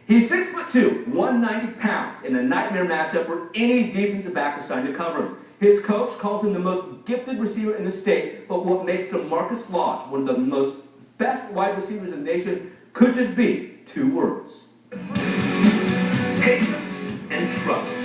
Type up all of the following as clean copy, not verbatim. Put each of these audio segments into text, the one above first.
He's 6'2", 190 pounds, in a nightmare matchup for any defensive back assigned to cover him. His coach calls him the most gifted receiver in the state, but what makes DaMarkus Lodge one of the most best wide receivers in the nation could just be two words. Patience and trust.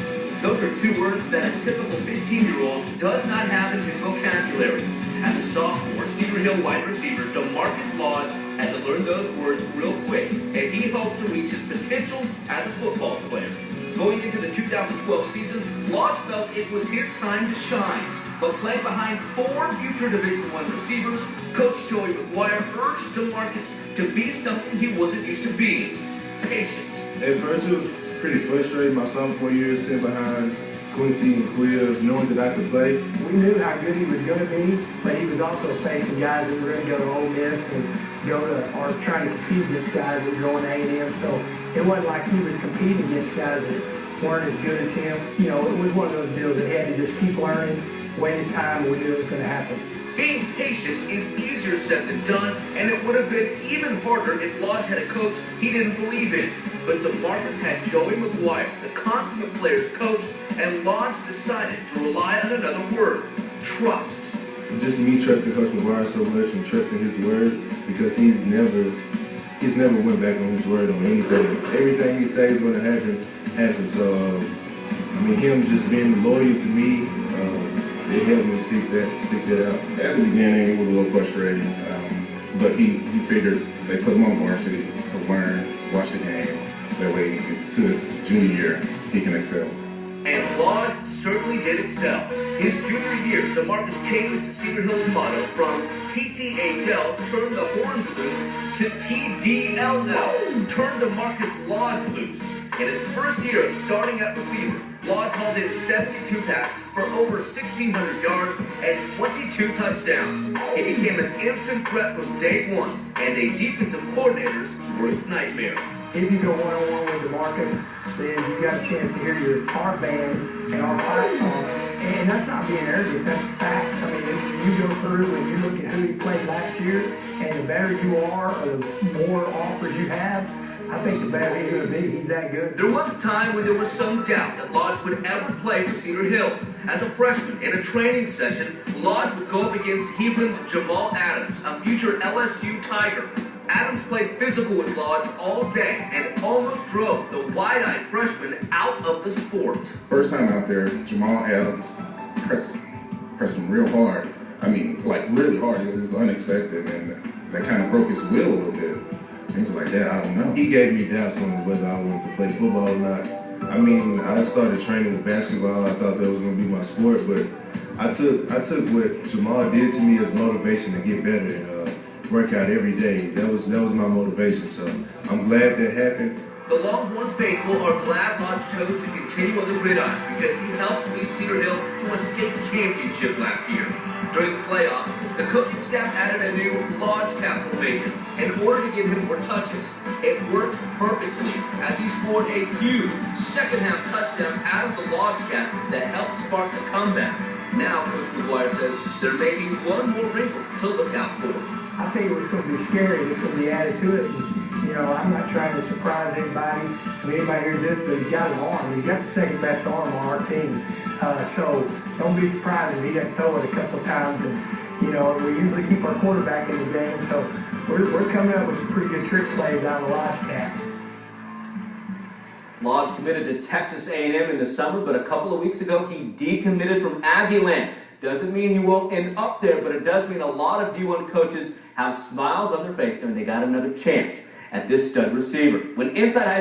Those are two words that a typical 15-year-old does not have in his vocabulary. As a sophomore, Cedar Hill wide receiver, DaMarkus Lodge had to learn those words real quick if he hoped to reach his potential as a football player. Going into the 2012 season, Lodge felt it was his time to shine. But playing behind four future Division I receivers, Coach Joey McGuire urged DaMarkus to be something he wasn't used to being: patient. At first, it was pretty frustrating my sophomore year, sitting behind Quincy and Quill, knowing that I could play. We knew how good he was going to be, but he was also facing guys that were going to go to Ole Miss and go to, or trying to compete against guys that were going to A&M. So it wasn't like he was competing against guys that weren't as good as him. You know, it was one of those deals that he had to just keep learning, wait his time, and we knew it was going to happen. Being patient is easier said than done, and it would have been even harder if Lodge had a coach he didn't believe in. But DaMarkus had Joey McGuire, the consummate player's coach, and Lodge decided to rely on another word: trust. Just me trusting Coach McGuire so much and trusting his word, because he's never went back on his word on anything. Everything he says is going to happen. So, I mean, him just being loyal to me, it helped me stick that out. At the beginning, it was a little frustrating, but he figured they put him on varsity to learn, watch the game. That way, to his junior year, he can excel. And Lodge certainly did excel. His junior year, DaMarkus changed Cedar Hill's motto from TTHL, turn the horns loose, to TDLL, turn DaMarkus Lodge loose. In his first year of starting at receiver, Lodge hauled in 72 passes for over 1,600 yards and 22 touchdowns. He became an instant threat from day one and a defensive coordinator's worst nightmare. If you go one-on-one with DaMarkus, then you got a chance to hear our band and our fight song. And that's not being arrogant, that's facts. I mean, you go through and you look at who he played last year, and the better you are, or the more offers you have, I think the better he's going to be. He's that good. There was a time when there was some doubt that Lodge would ever play for Cedar Hill. As a freshman, in a training session, Lodge would go up against Hebron's Jamal Adams, a future LSU Tiger. Adams played physical with Lodge all day and almost drove the wide-eyed freshman out of the sport. First time out there, Jamal Adams pressed him real hard. I mean, like really hard. It was unexpected, and that kind of broke his will a little bit. And he was like, "Dad, I don't know." He gave me doubts on whether I wanted to play football or not. I mean, I started training with basketball. I thought that was going to be my sport, but I took what Jamal did to me as motivation to get better and work out every day. That was my motivation. So I'm glad that happened. The Longhorn faithful are glad Lodge chose to continue on the gridiron because he helped lead Cedar Hill to a state championship last year. During the playoffs, the coaching staff added a new Lodge cap formation in order to give him more touches. It worked perfectly as he scored a huge second-half touchdown out of the Lodge cap that helped spark the comeback. Now, Coach McGuire says there may be one more wrinkle to look out for. I'll tell you what's going to be scary. It's going to be added to it. And, you know, I'm not trying to surprise anybody. I mean, anybody hears this, but he's got an arm. He's got the second best arm on our team. So don't be surprised if he doesn't throw it a couple of times. And, you know, we usually keep our quarterback in the game. So we're coming up with some pretty good trick plays out of the Lodge cap. Lodge committed to Texas A&M in the summer, but a couple of weeks ago he decommitted from Aggieland. Doesn't mean he won't end up there, but it does mean a lot of D1 coaches have smiles on their face knowing they got another chance at this stud receiver. When Inside High